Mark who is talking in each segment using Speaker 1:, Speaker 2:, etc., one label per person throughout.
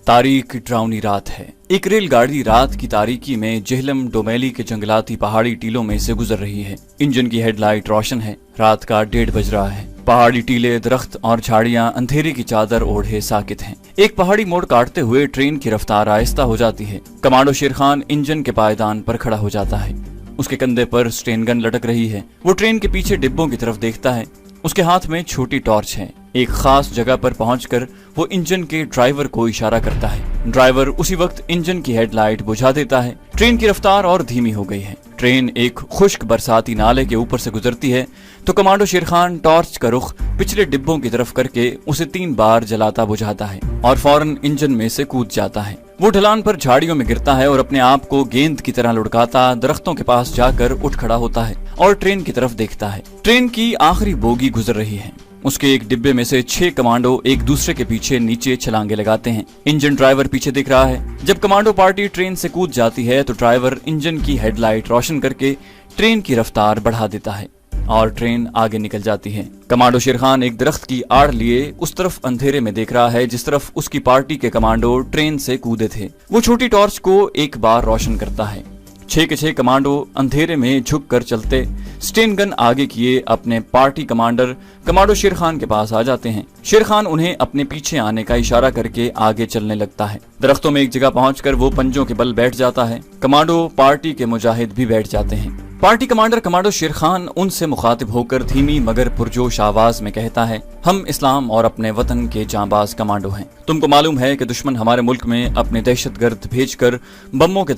Speaker 1: तारीख ड्रावनी रात है। एक रेलगाड़ी रात की तारीकी में जेहलम डोमेली के जंगलाती पहाड़ी टीलों में से गुजर रही है। इंजन की हेडलाइट रोशन है। रात का 1:30 बज रहा है। पहाड़ी टीले, दरख्त और झाड़ियां अंधेरे की चादर ओढ़े साकित हैं। एक पहाड़ी मोड़ काटते हुए ट्रेन की रफ्तार आहिस्ता हो जाती है। कमांडो शेर खान इंजन के पायदान पर खड़ा हो जाता है। उसके कंधे पर स्टेन गन लटक रही है। वो ट्रेन के पीछे डिब्बों की तरफ देखता है। उसके हाथ में छोटी टॉर्च है। एक खास जगह पर पहुंचकर वो इंजन के ड्राइवर को इशारा करता है। ड्राइवर उसी वक्त इंजन की हेडलाइट बुझा देता है। ट्रेन की रफ्तार और धीमी हो गई है। ट्रेन एक खुश्क बरसाती नाले के ऊपर से गुजरती है तो कमांडो शेर खान टॉर्च का रुख पिछले डिब्बों की तरफ करके उसे 3 बार जलाता बुझाता है और फौरन इंजन में से कूद जाता है। वो ढलान पर झाड़ियों में गिरता है और अपने आप को गेंद की तरह लुढ़काता दरख्तों के पास जाकर उठ खड़ा होता है और ट्रेन की तरफ देखता है। ट्रेन की आखिरी बोगी गुजर रही है। उसके एक डिब्बे में से 6 कमांडो एक दूसरे के पीछे नीचे छलांगे लगाते हैं। इंजन ड्राइवर पीछे दिख रहा है। जब कमांडो पार्टी ट्रेन से कूद जाती है तो ड्राइवर इंजन की हेडलाइट रोशन करके ट्रेन की रफ्तार बढ़ा देता है और ट्रेन आगे निकल जाती है। कमांडो शेर खान एक दरख्त की आड़ लिए उस तरफ अंधेरे में देख रहा है जिस तरफ उसकी पार्टी के कमांडो ट्रेन से कूदे थे। वो छोटी टॉर्च को एक बार रोशन करता है। 6 के 6 कमांडो अंधेरे में झुक कर चलते स्टेन गन आगे किए अपने पार्टी कमांडर कमांडो शेर खान के पास आ जाते हैं। शेर खान उन्हें अपने पीछे आने का इशारा करके आगे चलने लगता है। दरख्तों में एक जगह पहुंचकर वो पंजों के बल बैठ जाता है। कमांडो पार्टी के मुजाहिद भी बैठ जाते हैं। पार्टी कमांडर कमांडो शेर खान उनसे मुखातिब होकर धीमी मगर पुरजोश आवाज में कहता है, हम इस्लाम और अपने वतन के जांबाज कमांडो हैं। तुमको मालूम है कि दुश्मन हमारे मुल्क में अपने दहशतगर्द भेजकर बमों के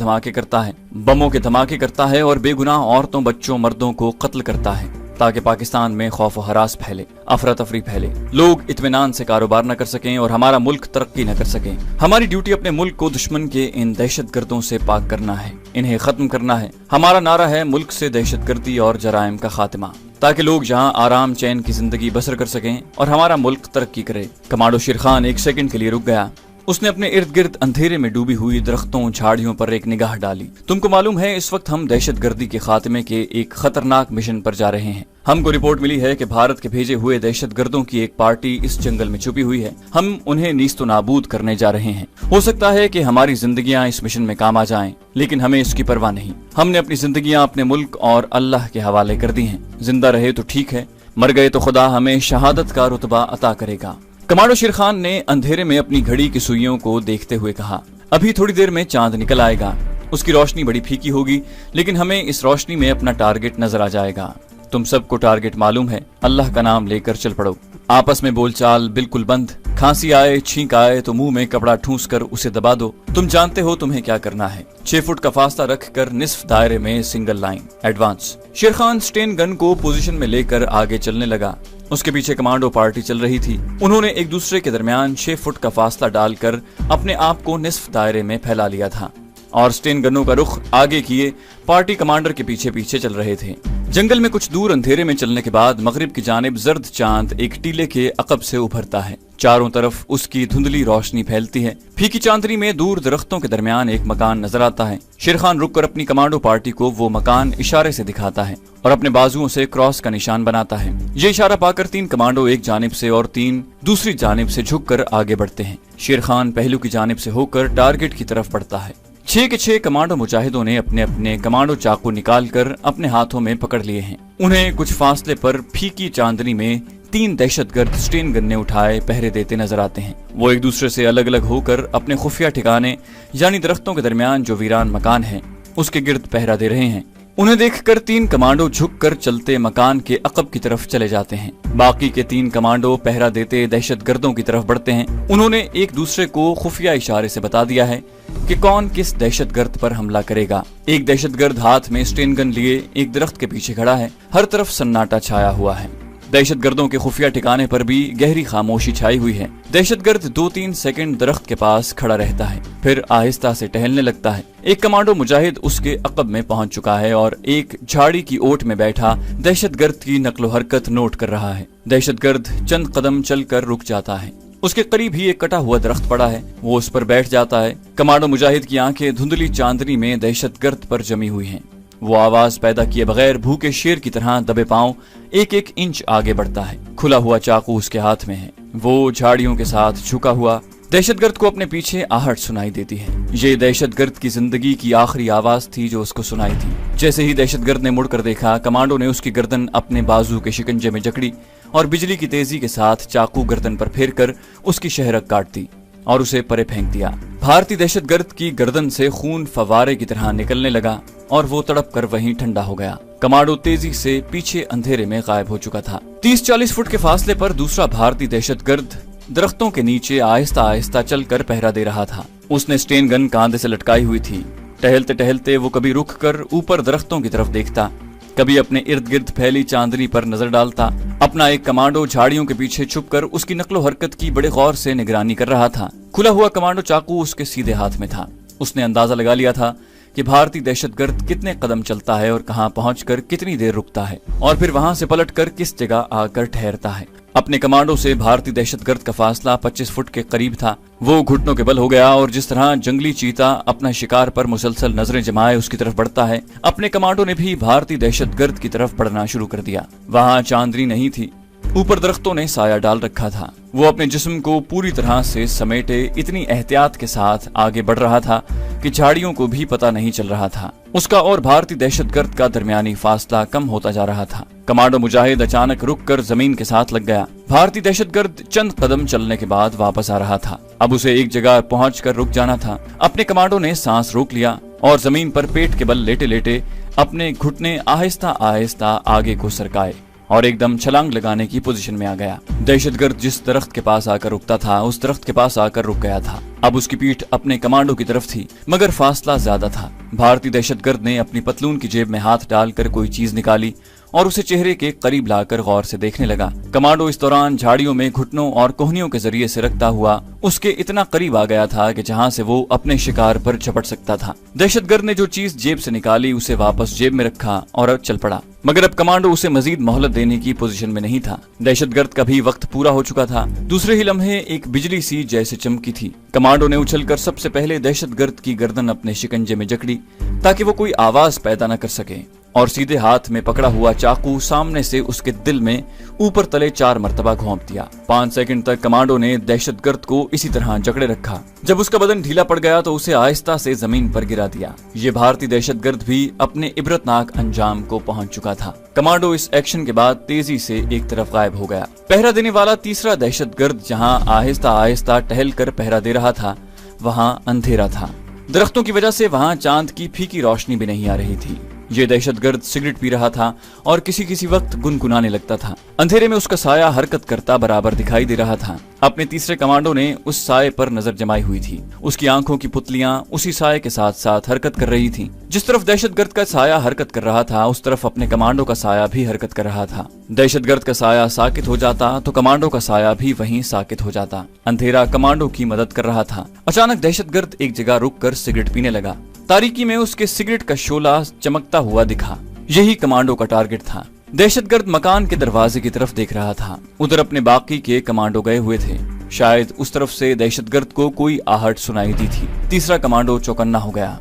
Speaker 1: धमाके करता है और बेगुनाह औरतों, बच्चों, मर्दों को कत्ल करता है ताकि पाकिस्तान में खौफ व हरास फैले, अफरा तफरी फैले, लोग इत्मीनान से कारोबार न कर सकें और हमारा मुल्क तरक्की न कर सकें। हमारी ड्यूटी अपने मुल्क को दुश्मन के इन दहशतगर्दों से पाक करना है, इन्हें खत्म करना है। हमारा नारा है मुल्क से दहशतगर्दी और जराइम का खात्मा, ताकि लोग जहां आराम चैन की जिंदगी बसर कर सकें और हमारा मुल्क तरक्की करे। कमांडो शेर खान एक सेकंड के लिए रुक गया। उसने अपने इर्द गिर्द अंधेरे में डूबी हुई दरख्तों, झाड़ियों पर एक निगाह डाली। तुमको मालूम है इस वक्त हम दहशतगर्दी के खात्मे के एक खतरनाक मिशन पर जा रहे हैं। हमको रिपोर्ट मिली है कि भारत के भेजे हुए दहशतगर्दों की एक पार्टी इस जंगल में छुपी हुई है। हम उन्हें नीस्तो नाबूद करने जा रहे हैं। हो सकता है कि हमारी जिंदगियां इस मिशन में काम आ जाएं, लेकिन हमें इसकी परवाह नहीं। हमने अपनी जिंदगियां अपने मुल्क और अल्लाह के हवाले कर दी हैं। जिंदा रहे तो ठीक है, मर गए तो खुदा हमें शहादत का रुतबा अता करेगा। कमांडो शेर खान ने अंधेरे में अपनी घड़ी की सुइयों को देखते हुए कहा, अभी थोड़ी देर में चांद निकल आएगा। उसकी रोशनी बड़ी फीकी होगी, लेकिन हमें इस रोशनी में अपना टारगेट नजर आ जाएगा। तुम सबको टारगेट मालूम है। अल्लाह का नाम लेकर चल पड़ो। आपस में बोलचाल बिल्कुल बंद। खांसी आए, छींक आए तो मुंह में कपड़ा ठूंस कर उसे दबा दो। तुम जानते हो तुम्हें क्या करना है। 6 फुट का फासला रखकर निस्फ दायरे में सिंगल लाइन एडवांस। शेर खान स्टेन गन को पोजीशन में लेकर आगे चलने लगा। उसके पीछे कमांडो पार्टी चल रही थी। उन्होंने एक दूसरे के दरमियान 6 फुट का फासला डालकर अपने आप को निस्फ दायरे में फैला लिया था और स्टेन गनों का रुख आगे किए पार्टी कमांडर के पीछे पीछे चल रहे थे। जंगल में कुछ दूर अंधेरे में चलने के बाद मगरिब की जानिब जर्द चांद एक टीले के अकब से उभरता है। चारों तरफ उसकी धुंधली रोशनी फैलती है। फीकी चांदनी में दूर दरख्तों के दरमियान एक मकान नजर आता है। शेर खान रुककर अपनी कमांडो पार्टी को वो मकान इशारे से दिखाता है और अपने बाजुओं से क्रॉस का निशान बनाता है। ये इशारा पाकर 3 कमांडो एक जानिब से और 3 दूसरी जानिब से झुककर आगे बढ़ते हैं। शेर खान पहलू की जानिब से होकर टारगेट की तरफ बढ़ता है। 6 के 6 कमांडो मुजाहिदों ने अपने अपने कमांडो चाकू निकालकर अपने हाथों में पकड़ लिए हैं। उन्हें कुछ फासले पर फीकी चांदनी में 3 दहशतगर्द स्टेन गन्ने उठाए पहरे देते नजर आते हैं। वो एक दूसरे से अलग अलग होकर अपने खुफिया ठिकाने यानी दरख्तों के दरमियान जो वीरान मकान है उसके गिर्द पहरा दे रहे हैं। उन्हें देखकर 3 कमांडो झुककर चलते मकान के अकब की तरफ चले जाते हैं। बाकी के 3 कमांडो पहरा देते दहशतगर्दों की तरफ बढ़ते हैं। उन्होंने एक दूसरे को खुफिया इशारे से बता दिया है कि कौन किस दहशतगर्द पर हमला करेगा। एक दहशतगर्द हाथ में स्टेन गन लिए एक दरख्त के पीछे खड़ा है। हर तरफ सन्नाटा छाया हुआ है। दहशतगर्दों के खुफिया ठिकाने पर भी गहरी खामोशी छाई हुई है। दहशतगर्द 2-3 सेकंड दरख्त के पास खड़ा रहता है, फिर आहिस्ता से टहलने लगता है। एक कमांडो मुजाहिद उसके अकब में पहुंच चुका है और एक झाड़ी की ओट में बैठा दहशतगर्द की नक्लो हरकत नोट कर रहा है। दहशतगर्द चंद कदम चलकर रुक जाता है। उसके करीब ही एक कटा हुआ दरख्त पड़ा है। वो उस पर बैठ जाता है। कमांडो मुजाहिद की आंखें धुंधली चांदनी में दहशतगर्द पर जमी हुई हैं। वो आवाज पैदा किए बगैर भूखे शेर की तरह दबे पांव 1-1 इंच आगे बढ़ता है। खुला हुआ चाकू उसके हाथ में है। वो झाड़ियों के साथ झुका हुआ दहशतगर्द को अपने पीछे आहट सुनाई देती है। ये दहशतगर्द की जिंदगी की आखिरी आवाज थी जो उसको सुनाई थी। जैसे ही दहशतगर्द ने मुड़कर देखा, कमांडो ने उसकी गर्दन अपने बाजू के शिकंजे में जकड़ी और बिजली की तेजी के साथ चाकू गर्दन पर फेरकर उसकी शहरक काट दी और उसे परे फेंक दिया। भारतीय दहशतगर्द की गर्दन से खून फव्वारे की तरह निकलने लगा और वो तड़प कर वहीं ठंडा हो गया। कमांडो तेजी से पीछे अंधेरे में गायब हो चुका था। 30-40 फुट के फासले पर दूसरा भारतीय दहशतगर्द दरख्तों के नीचे आहिस्ता आहिस्ता चलकर पहरा दे रहा था। उसने स्टेन गन कांधे से लटकाई हुई थी। टहलते टहलते वो कभी रुक कर ऊपर दरख्तों की तरफ देखता, कभी अपने इर्द गिर्द फैली चांदनी पर नजर डालता। अपना एक कमांडो झाड़ियों के पीछे छुपकर उसकी नकलो हरकत की बड़े गौर से निगरानी कर रहा था। खुला हुआ कमांडो चाकू उसके सीधे हाथ में था। उसने अंदाजा लगा लिया था कि भारतीय दहशतगर्द कितने कदम चलता है और कहां पहुंचकर कितनी देर रुकता है और फिर वहां से पलटकर किस जगह आकर ठहरता है। अपने कमांडो से भारतीय दहशतगर्द का फासला 25 फुट के करीब था। वो घुटनों के बल हो गया और जिस तरह जंगली चीता अपना शिकार पर मुसलसल नजरें जमाए उसकी तरफ बढ़ता है, अपने कमांडो ने भी भारतीय दहशतगर्द की तरफ बढ़ना शुरू कर दिया। वहां चांदनी नहीं थी, ऊपर दरख्तों ने साया डाल रखा था। वो अपने जिस्म को पूरी तरह से समेटे इतनी एहतियात के साथ आगे बढ़ रहा था कि झाड़ियों को भी पता नहीं चल रहा था। उसका और भारतीय दहशतगर्द का दरमियानी फासला कम होता जा रहा था। कमांडो मुजाहिद अचानक रुककर जमीन के साथ लग गया। भारतीय दहशतगर्द चंद कदम चलने के बाद वापस आ रहा था। अब उसे एक जगह पहुंचकर रुक जाना था। अपने कमांडो ने सांस रोक लिया और जमीन पर पेट के बल लेटे लेटे अपने घुटने आहिस्ता आहिस्ता आगे को सरकाए और एकदम छलांग लगाने की पोजीशन में आ गया। दहशतगर्द जिस दरख्त के पास आकर रुकता था, उस दरख्त के पास आकर रुक गया था। अब उसकी पीठ अपने कमांडो की तरफ थी, मगर फासला ज्यादा था। भारतीय दहशतगर्द ने अपनी पतलून की जेब में हाथ डालकर कोई चीज निकाली और उसे चेहरे के करीब लाकर गौर से देखने लगा। कमांडो इस दौरान झाड़ियों में घुटनों और कोहनियों के जरिए से रखता हुआ उसके इतना करीब आ गया था कि जहां से वो अपने शिकार पर झपट सकता था। दहशतगर्द ने जो चीज जेब से निकाली उसे वापस जेब में रखा और चल पड़ा, मगर अब कमांडो उसे मजीद मोहलत देने की पोजीशन में नहीं था। दहशतगर्द का भी वक्त पूरा हो चुका था। दूसरे ही लम्हे एक बिजली सी जैसे चमकी थी। कमांडो ने उछलकर सबसे पहले दहशतगर्द की गर्दन अपने शिकंजे में जकड़ी ताकि वो कोई आवाज पैदा न कर सके और सीधे हाथ में पकड़ा हुआ चाकू सामने से उसके दिल में ऊपर तले 4 मरतबा घोंप दिया। 5 सेकंड तक कमांडो ने दहशतगर्द को इसी तरह जकड़े रखा। जब उसका बदन ढीला पड़ गया तो उसे आहिस्ता से जमीन पर गिरा दिया। ये भारतीय दहशतगर्द भी अपने इबरतनाक अंजाम को पहुंच चुका था। कमांडो इस एक्शन के बाद तेजी से एक तरफ गायब हो गया। पहरा देने वाला तीसरा दहशतगर्द जहां आहिस्ता आहिस्ता टहल कर पहरा दे रहा था, वहां अंधेरा था। दरख्तों की वजह से वहां चांद की फीकी रोशनी भी नहीं आ रही थी। ये दहशतगर्द सिगरेट पी रहा था और किसी वक्त गुनगुनाने लगता था। अंधेरे में उसका साया हरकत करता बराबर दिखाई दे रहा था। अपने तीसरे कमांडो ने उस साये पर नजर जमाई हुई थी। उसकी आंखों की पुतलियां उसी साये के साथ साथ हरकत कर रही थीं। जिस तरफ दहशतगर्द का साया हरकत कर रहा था, उस तरफ अपने कमांडो का साया भी हरकत कर रहा था। दहशतगर्द का साया साकित हो जाता तो कमांडो का साया भी वहीं साकित हो जाता। अंधेरा कमांडो की मदद कर रहा था। अचानक दहशतगर्द एक जगह रुककर सिगरेट पीने लगा। तारीकी में उसके सिगरेट का शोला चमकता हुआ दिखा। यही कमांडो का टारगेट था। दहशतगर्द मकान के दरवाजे की तरफ देख रहा था। उधर अपने बाकी के कमांडो गए हुए थे। शायद उस तरफ से दहशतगर्द को कोई आहट सुनाई दी थी। तीसरा कमांडो चौकन्ना हो गया।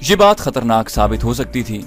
Speaker 1: ये बात खतरनाक साबित हो सकती थी।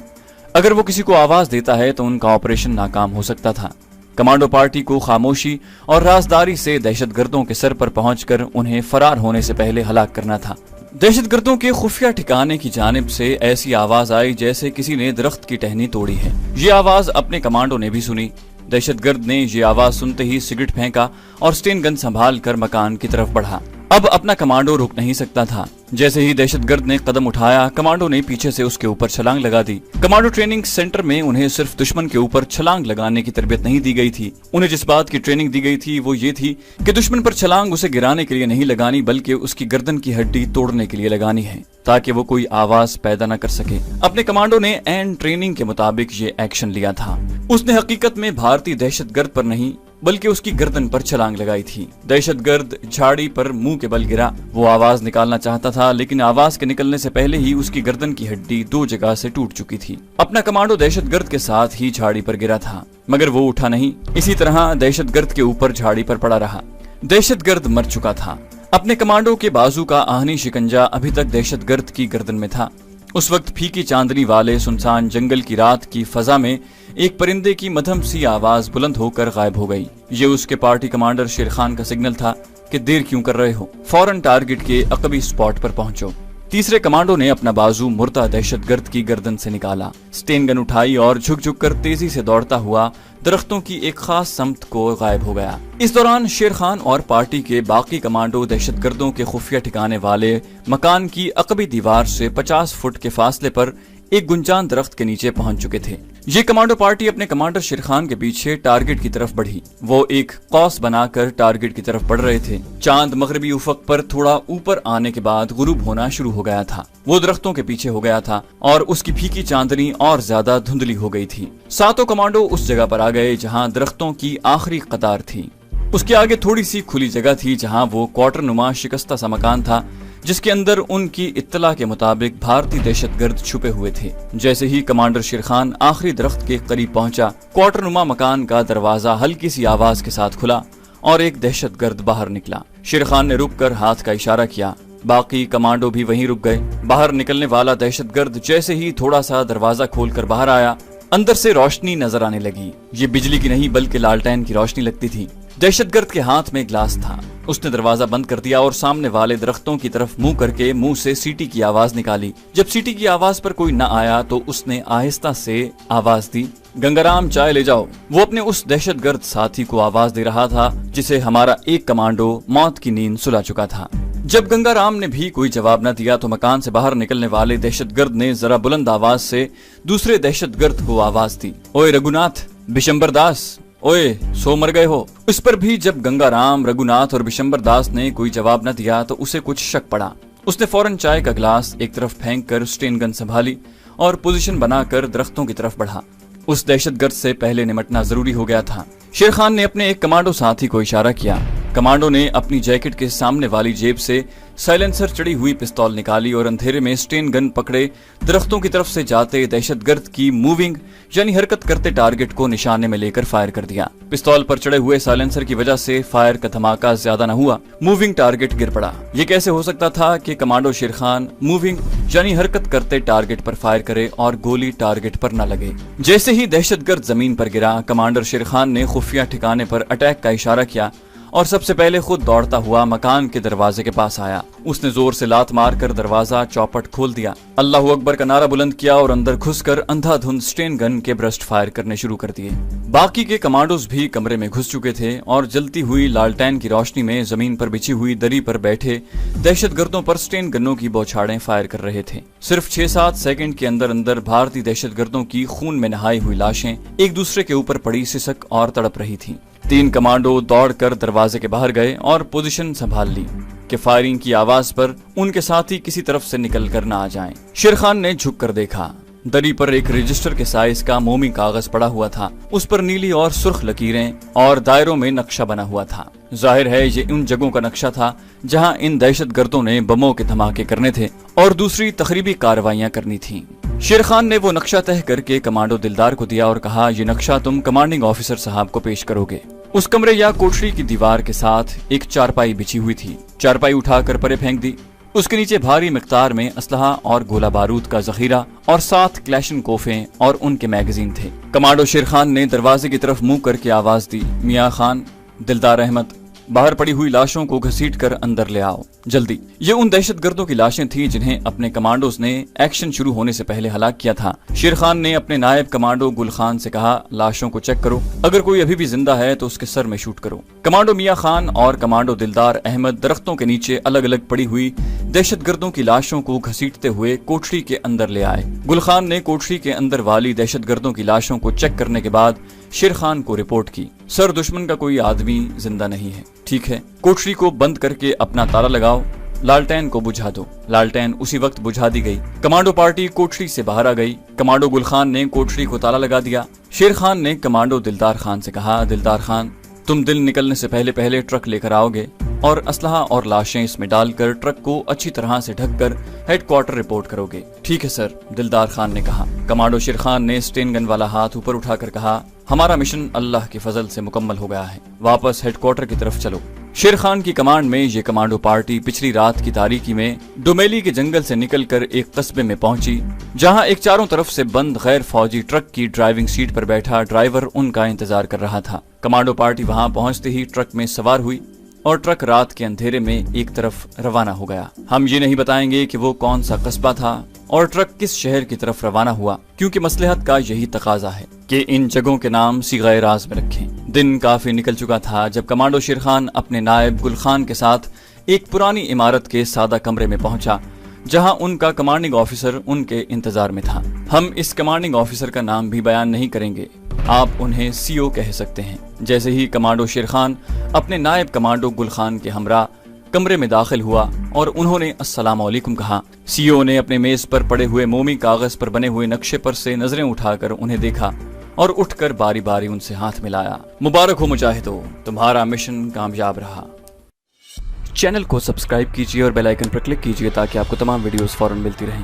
Speaker 1: अगर वो किसी को आवाज देता है तो उनका ऑपरेशन नाकाम हो सकता था। कमांडो पार्टी को खामोशी और राजदारी से दहशतगर्दों के सर पर पहुंचकर उन्हें फरार होने से पहले हलाक करना था। दहशतगर्दों के खुफिया ठिकाने की जानिब से ऐसी आवाज आई जैसे किसी ने दरख्त की टहनी तोड़ी है। ये आवाज अपने कमांडो ने भी सुनी। दहशतगर्द ने ये आवाज सुनते ही सिगरेट फेंका और स्टेन गन संभाल कर मकान की तरफ बढ़ा। अब अपना कमांडो रुक नहीं सकता था। जैसे ही दहशतगर्द ने कदम उठाया, कमांडो ने पीछे से उसके ऊपर छलांग लगा दी। कमांडो ट्रेनिंग सेंटर में उन्हें सिर्फ दुश्मन के ऊपर छलांग लगाने की तरबियत नहीं दी गई थी। उन्हें जिस बात की ट्रेनिंग दी गई थी वो ये थी कि दुश्मन पर छलांग उसे गिराने के लिए नहीं लगानी, बल्कि उसकी गर्दन की हड्डी तोड़ने के लिए लगानी है ताकि वो कोई आवाज पैदा न कर सके। अपने कमांडो ने एंड ट्रेनिंग के मुताबिक ये एक्शन लिया था। उसने हकीकत में भारतीय दहशतगर्द पर नहीं बल्कि उसकी गर्दन पर छलांग लगाई थी। दहशतगर्द झाड़ी पर मुंह के बल गिरा। वो आवाज निकालना चाहता था, लेकिन आवाज के निकलने से पहले ही उसकी गर्दन की हड्डी 2 जगह से टूट चुकी थी। अपना कमांडो दहशतगर्द के साथ ही झाड़ी पर गिरा था, मगर वो उठा नहीं। इसी तरह दहशतगर्द के ऊपर झाड़ी पर पड़ा रहा। दहशतगर्द मर चुका था। अपने कमांडो के बाजू का आहनी शिकंजा अभी तक दहशतगर्द की गर्दन में था। उस वक्त फीकी चांदनी वाले सुनसान जंगल की रात की फजा में एक परिंदे की मध्यम सी आवाज बुलंद होकर गायब हो गई। ये उसके पार्टी कमांडर शेर खान का सिग्नल था। کہ دیر کیوں کر رہے ہو، فوراً ٹارگٹ کے عقبی سپاٹ پر پہنچو۔ تیسرے کمانڈو نے اپنا بازو مردہ دہشت گرد کی گردن سے نکالا، سٹین گن اٹھائی اور جھک جھک کر تیزی سے دوڑتا ہوا درختوں کی ایک خاص سمت کو غائب ہو گیا۔ اس دوران شیر خان اور پارٹی کے باقی کمانڈو دہشت گردوں کے خفیہ ٹھکانے والے مکان کی عقبی دیوار سے 50 فٹ کے فاصلے پر ایک گنجان درخت کے نیچے پہنچ چکے تھے۔ یہ کمانڈو پارٹی اپنے کمانڈر شیر خان کے پیچھے ٹارگٹ کی طرف بڑھی۔ وہ ایک قوس بنا کر ٹارگٹ کی طرف بڑھ رہے تھے۔ چاند مغربی افق پر تھوڑا اوپر آنے کے بعد غروب ہونا شروع ہو گیا تھا۔ وہ درختوں کے پیچھے ہو گیا تھا اور اس کی پھیکی چاندنی اور زیادہ دھندلی ہو گئی تھی۔ ساتوں کمانڈو اس جگہ پر آ گئے جہاں درختوں کی آخری قطار تھی۔ اس کے آگے تھوڑی سی کھلی جگہ تھی جہاں وہ کوارٹر نما شکستہ سا مکان تھا، جس کے اندر ان کی اطلاع کے مطابق بھارتی دہشت گرد چھپے ہوئے تھے۔ جیسے ہی کمانڈر شیر خان آخری درخت کے قریب پہنچا، کوارٹر نما مکان کا دروازہ ہلکی سی آواز کے ساتھ کھلا اور ایک دہشت گرد باہر نکلا۔ شیر خان نے رک کر ہاتھ کا اشارہ کیا، باقی کمانڈو بھی وہیں رک گئے۔ باہر نکلنے والا دہشت گرد جیسے ہی تھوڑا سا دروازہ کھول کر باہر آیا، اندر سے روشنی نظر آنے لگی۔ یہ بجلی کی نہیں بلکہ لالٹین کی روشنی لگتی تھی۔ دہشت گرد کے ہاتھ میں گلاس تھا۔ اس نے دروازہ بند کر دیا اور سامنے والے درختوں کی طرف منہ کر کے منہ سے سیٹی کی آواز نکالی۔ جب سیٹی کی آواز پر کوئی نہ آیا تو اس نے آہستہ سے آواز دی، گنگارام چائے لے جاؤ۔ وہ اپنے اس دہشت گرد ساتھی کو آواز دے رہا تھا جسے ہمارا ایک کمانڈو موت کی نیند سلا چکا تھا۔ جب گنگارام نے بھی کوئی جواب نہ دیا تو مکان سے باہر نکلنے والے دہشت گرد نے ذرا بلند آواز سے دوسرے دہشت گرد کو آواز دی، اوئے رگھوناتھ، بشمبر داس، اوئے سو مر گئے ہو۔ اس پر بھی جب گنگارام، رگھوناتھ اور بشمبر داس نے کوئی جواب نہ دیا تو اسے کچھ شک پڑا۔ اس نے فوراً چائے کا گلاس ایک طرف پھینک کر سٹین گن سنبھالی اور پوزیشن بنا کر درختوں کی طرف بڑھا۔ اس دہشت گرد سے پہلے نمٹنا ضروری ہو گیا تھا۔ شیر خان نے اپنے ایک کمانڈو ساتھی کو اشارہ کیا۔ کمانڈو نے اپنی جیکٹ کے سامنے والی جیب سے سائلنسر چڑی ہوئی پستول نکالی اور اندھیرے میں سٹین گن پکڑے درختوں کی طرف سے جاتے دہشت گرد کی موونگ یعنی حرکت کرتے ٹارگٹ کو نشانے میں لے کر فائر کر دیا۔ پستول پر چڑھے ہوئے سائلنسر کی وجہ سے فائر کا دھماکہ زیادہ نہ ہوا، موونگ ٹارگٹ گر پڑا۔ یہ کیسے ہو سکتا تھا کہ کمانڈو شیر خان موونگ یعنی حرکت کرتے ٹارگٹ پر فائر کرے اور گولی ٹارگٹ پر نہ لگے؟ جیسے ہی دہشت گرد زمین پر گرا، کمانڈر شیر خان نے خفیہ ٹھکانے پر اٹیک کا اشارہ کیا اور سب سے پہلے خود دوڑتا ہوا مکان کے دروازے کے پاس آیا۔ اس نے زور سے لات مار کر دروازہ چوپٹ کھول دیا، اللہ اکبر کا نعرہ بلند کیا اور اندر گھس کر اندھا دھند سٹین گن کے برسٹ فائر کرنے شروع کر دیے۔ باقی کے کمانڈوز بھی کمرے میں گھس چکے تھے اور جلتی ہوئی لالٹین کی روشنی میں زمین پر بچھی ہوئی دری پر بیٹھے دہشت گردوں پر سٹین گنوں کی بوچھاڑیں فائر کر رہے تھے۔ صرف 6-7 سیکنڈ کے اندر اندر بھارتی دہشت گردوں کی خون میں نہائی ہوئی لاشیں ایک دوسرے کے اوپر پڑی سسک اور تڑپ رہی تھیں۔ 3 کمانڈو دوڑ کر دروازے کے باہر گئے اور پوزیشن سنبھال لی کہ فائرنگ کی آواز پر ان کے ساتھی کسی طرف سے نکل کر نہ آ جائیں۔ شیر خان نے جھک کر دیکھا، دری پر ایک رجسٹر کے سائز کا مومی کاغذ پڑا ہوا تھا۔ اس پر نیلی اور سرخ لکیریں اور دائروں میں نقشہ بنا ہوا تھا۔ ظاہر ہے یہ ان جگہوں کا نقشہ تھا جہاں ان دہشت گردوں نے بموں کے دھماکے کرنے تھے اور دوسری تخریبی کارروائیاں کرنی تھیں۔ شیر خان نے وہ نقشہ تہہ کر کے کمانڈو دلدار کو دیا اور کہا، یہ نقشہ تم کمانڈنگ آفیسر صاحب کو پیش کرو گے۔ اس کمرے یا کوٹری کی دیوار کے ساتھ ایک چارپائی بچھی ہوئی تھی۔ چارپائی اٹھا کر پرے پھینک دی۔ اس کے نیچے بھاری مقدار میں اسلحہ اور گولہ بارود کا ذخیرہ اور 7 کلیشن کوفیں اور ان کے میگزین تھے۔ کمانڈو شیر خان نے دروازے کی طرف منہ کر کے آواز دی، میاں خان، دلدار احمد، باہر پڑی ہوئی لاشوں کو گھسیٹ کر اندر لے آؤ جلدی۔ یہ ان دہشت گردوں کی لاشیں تھیں جنہیں اپنے کمانڈوز نے ایکشن شروع ہونے سے پہلے ہلاک کیا تھا۔ شیر خان نے اپنے نائب کمانڈو گل خان سے کہا، لاشوں کو چیک کرو، اگر کوئی ابھی بھی زندہ ہے تو اس کے سر میں شوٹ کرو۔ کمانڈو میاں خان اور کمانڈو دلدار احمد درختوں کے نیچے الگ الگ پڑی ہوئی دہشت گردوں کی لاشوں کو گھسیٹتے ہوئے کوٹری کے اندر لے آئے۔ گل خان نے کوٹری کے اندر والی دہشت گردوں کی لاشوں کو چیک کرنے کے بعد شیر خان کو رپورٹ کی، سر دشمن کا کوئی آدمی زندہ نہیں ہے، ٹھیک ہے، کوٹری کو بند کر کے اپنا تالا لگاؤ، لالٹین کو بجھا دو۔ لالٹین اسی وقت بجھا دی گئی۔ کمانڈو پارٹی کوٹری سے باہر آ گئی۔ کمانڈو گل خان نے کوٹری کو تالا لگا دیا۔ شیر خان نے کمانڈو دلدار خان سے کہا، دلدار خان، تم دن نکلنے سے پہلے ٹرک لے کر آؤ گے اور اسلحہ اور لاشیں اس میں ڈال کر ٹرک کو اچھی طرح سے ڈھک کر ہیڈ کوارٹر رپورٹ کرو گے۔ ٹھیک ہے سر، دلدار خان نے کہا۔ کمانڈو شیر خان نے سٹین گن والا ہاتھ اوپر اٹھا کر کہا، ہمارا مشن اللہ کے فضل سے مکمل ہو گیا ہے، واپس ہیڈ کوارٹر کی طرف چلو۔ شیر خان کی کمانڈ میں یہ کمانڈو پارٹی پچھلی رات کی تاریکی میں ڈومیلی کے جنگل سے نکل کر ایک قصبے میں پہنچی جہاں ایک چاروں طرف سے بند غیر فوجی ٹرک کی ڈرائیونگ سیٹ پر بیٹھا ڈرائیور ان کا انتظار کر رہا تھا۔ کمانڈو پارٹی وہاں پہنچتے ہی ٹرک میں سوار ہوئی और ट्रक रात के अंधेरे में एक तरफ रवाना हो गया। हम ये नहीं बताएंगे कि वो कौन सा कस्बा था और ट्रक किस शहर की तरफ रवाना हुआ, क्योंकि मसलहत का यही तकाजा है कि इन जगहों के नाम सीगाए राज में रखें। दिन काफी निकल चुका था जब कमांडो शेर खान अपने नायब गुल खान के साथ एक पुरानी इमारत के सादा कमरे में पहुंचा, जहां उनका कमांडिंग ऑफिसर उनके इंतजार में था। हम इस कमांडिंग ऑफिसर का नाम भी बयान नहीं करेंगे, आप उन्हें सीओ कह सकते हैं। जैसे ही कमांडो शेर खान अपने नायब कमांडो गुल खान के हमरा कमरे में दाखिल हुआ और उन्होंने अस्सलाम वालेकुम कहा, सीओ ने अपने मेज पर पड़े हुए मोमी कागज पर बने हुए नक्शे पर से नजरें उठाकर उन्हें देखा और उठकर बारी बारी उनसे हाथ मिलाया। मुबारक हो मुजाहिदो, तुम्हारा मिशन कामयाब रहा। चैनल को सब्सक्राइब कीजिए और बेल आइकन पर क्लिक कीजिए ताकि आपको तमाम वीडियोस फौरन मिलती रहें।